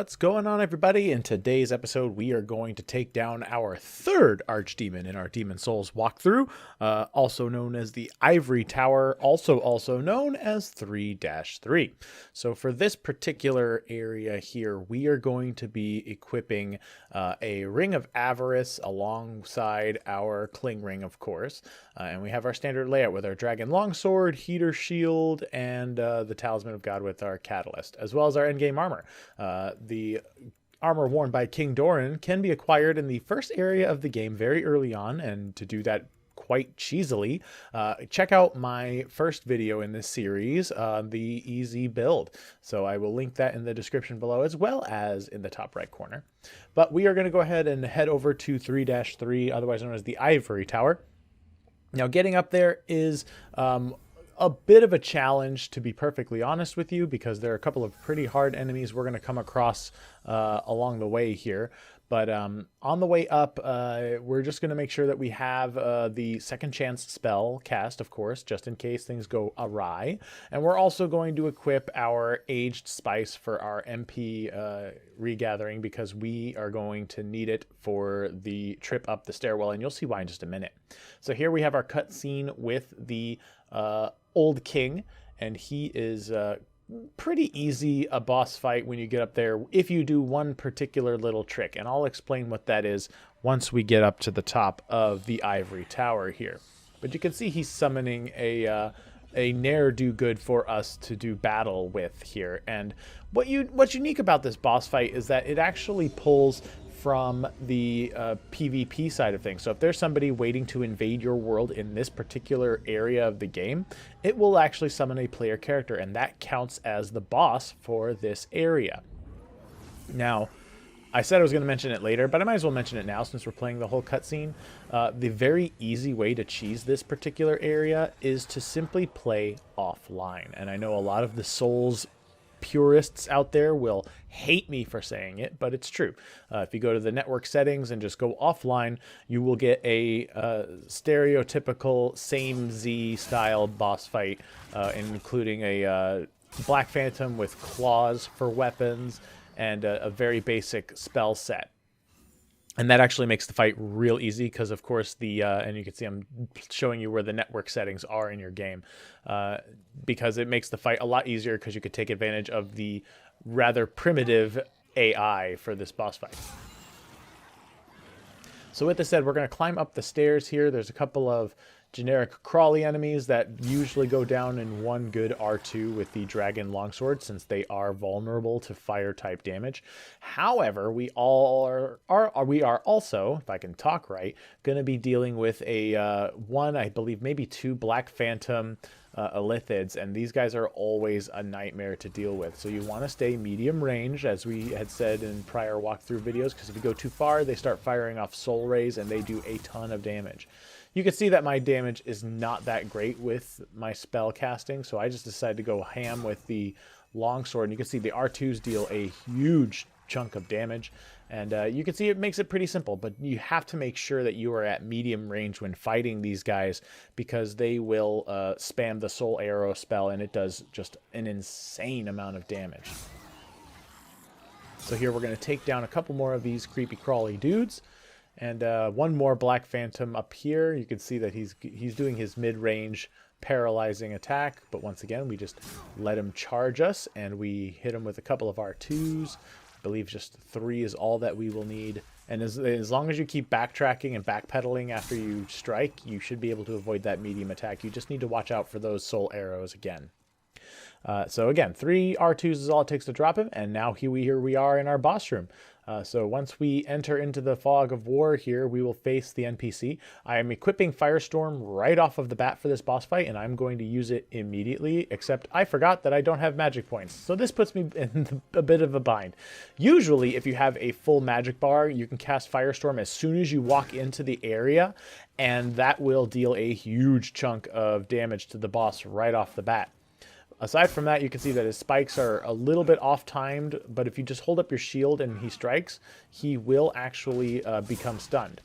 What's going on, everybody? In today's episode, we are going to take down our third archdemon in our Demon Souls walkthrough, also known as the Ivory Tower, also known as 3-3. So for this particular area here, we are going to be equipping a Ring of Avarice alongside our Cling Ring, of course. And we have our standard layout with our Dragon Longsword, Heater Shield, and the Talisman of God with our Catalyst, as well as our endgame armor. The armor worn by King Doran can be acquired in the first area of the game very early on, and to do that quite cheesily, check out my first video in this series, the easy build. So I will link that in the description below as well as in the top right corner. But we are going to go ahead and head over to 3-3, otherwise known as the Ivory Tower. Now, getting up there is a bit of a challenge, to be perfectly honest with you, because there are a couple of pretty hard enemies we're going to come across along the way here. But on the way up, we're just going to make sure that we have the second chance spell cast, of course, just in case things go awry. And we're also going to equip our aged spice for our MP regathering, because we are going to need it for the trip up the stairwell, and you'll see why in just a minute. So here we have our cutscene with the Old King, and he is pretty easy a boss fight when you get up there if you do one particular little trick, and I'll explain what that is once we get up to the top of the Ivory Tower here. But you can see he's summoning a ne'er-do-good for us to do battle with here, and what's unique about this boss fight is that it actually pulls from the PvP side of things. So if there's somebody waiting to invade your world in this particular area of the game, it will actually summon a player character, and that counts as the boss for this area. Now, I said I was going to mention it later, but I might as well mention it now since we're playing the whole cutscene. The very easy way to cheese this particular area is to simply play offline. And I know a lot of the Souls purists out there will hate me for saying it, but it's true. If you go to the network settings and just go offline, you will get a stereotypical same Z style boss fight, including a Black Phantom with claws for weapons and a very basic spell set. And that actually makes the fight real easy because, of course, and you can see I'm showing you where the network settings are in your game, because it makes the fight a lot easier because you could take advantage of the rather primitive AI for this boss fight. So with this said, we're going to climb up the stairs here. There's a couple of generic crawly enemies that usually go down in one good R2 with the Dragon Longsword, since they are vulnerable to fire type damage. However, we are also, if I can talk right, going to be dealing with a one, I believe maybe two Black Phantom Illithids, and these guys are always a nightmare to deal with. So you want to stay medium range, as we had said in prior walkthrough videos, because if you go too far, they start firing off soul rays and they do a ton of damage. You can see that my damage is not that great with my spell casting, so I just decided to go ham with the longsword. And you can see the R2s deal a huge chunk of damage, and you can see it makes it pretty simple, but you have to make sure that you are at medium range when fighting these guys, because they will spam the soul arrow spell, and it does just an insane amount of damage. So here we're going to take down a couple more of these creepy crawly dudes. And one more Black Phantom up here. You can see that he's doing his mid-range paralyzing attack, but once again, we just let him charge us, and we hit him with a couple of R2s. I believe just 3 is all that we will need. And as long as you keep backtracking and backpedaling after you strike, you should be able to avoid that medium attack. You just need to watch out for those soul arrows again. So again, 3 R2s is all it takes to drop him, and now here we are in our boss room. So once we enter into the fog of war here, we will face the NPC. I am equipping Firestorm right off of the bat for this boss fight, and I'm going to use it immediately, except I forgot that I don't have magic points. So this puts me in a bit of a bind. Usually, if you have a full magic bar, you can cast Firestorm as soon as you walk into the area, and that will deal a huge chunk of damage to the boss right off the bat. Aside from that, you can see that his spikes are a little bit off-timed, but if you just hold up your shield and he strikes, he will actually become stunned.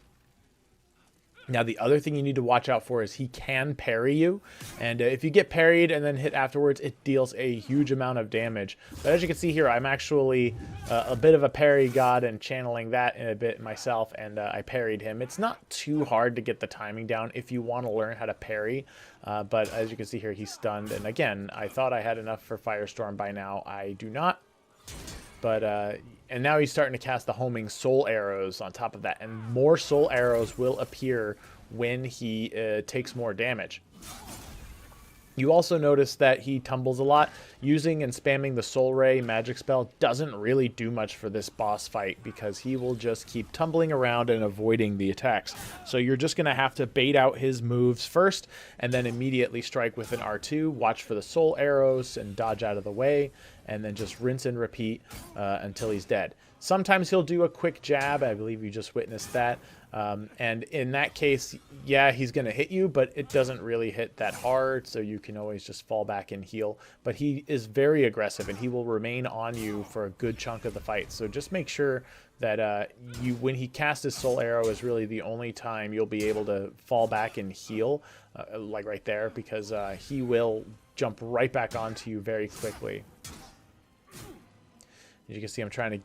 Now, the other thing you need to watch out for is he can parry you. And if you get parried and then hit afterwards, it deals a huge amount of damage. But as you can see here, I'm actually a bit of a parry god and channeling that in a bit myself. And I parried him. It's not too hard to get the timing down if you want to learn how to parry. But as you can see here, he's stunned. And again, I thought I had enough for Firestorm by now. I do not. But, and now he's starting to cast the homing soul arrows on top of that. And more soul arrows will appear when he takes more damage. You also notice that he tumbles a lot. Using and spamming the Soul Ray magic spell doesn't really do much for this boss fight because he will just keep tumbling around and avoiding the attacks. So you're just going to have to bait out his moves first and then immediately strike with an R2, watch for the soul arrows and dodge out of the way, and then just rinse and repeat until he's dead. Sometimes he'll do a quick jab. I believe you just witnessed that. And in that case, yeah, he's going to hit you, but it doesn't really hit that hard, so you can always just fall back and heal. But he is very aggressive, and he will remain on you for a good chunk of the fight. So just make sure that when he casts his soul arrow is really the only time you'll be able to fall back and heal, like right there, because he will jump right back onto you very quickly. As you can see, I'm trying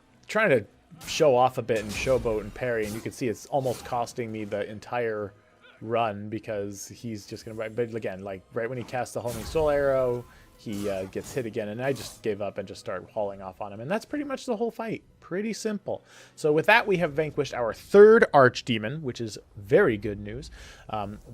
to show off a bit and showboat and parry, and you can see it's almost costing me the entire run because he's just gonna. But again, like right when he casts the homing soul arrow, he gets hit again, and I just gave up and just started hauling off on him, and that's pretty much the whole fight. Pretty simple. So with that, we have vanquished our third archdemon, which is very good news.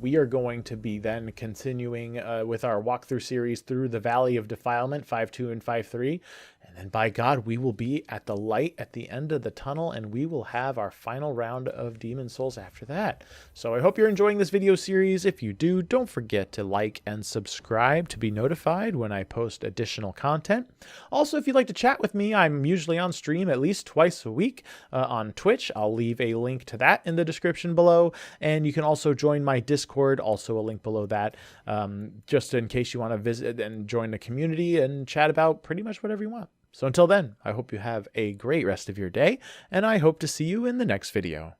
We are going to be then continuing with our walkthrough series through the Valley of Defilement, 5.2 and 5.3. And then by God, we will be at the light at the end of the tunnel, and we will have our final round of Demon Souls after that. So I hope you're enjoying this video series. If you do, don't forget to like and subscribe to be notified when I post additional content. Also, if you'd like to chat with me, I'm usually on stream at least twice a week on Twitch. I'll leave a link to that in the description below. And you can also join my Discord, also a link below that, just in case you want to visit and join the community and chat about pretty much whatever you want. So until then, I hope you have a great rest of your day, and I hope to see you in the next video.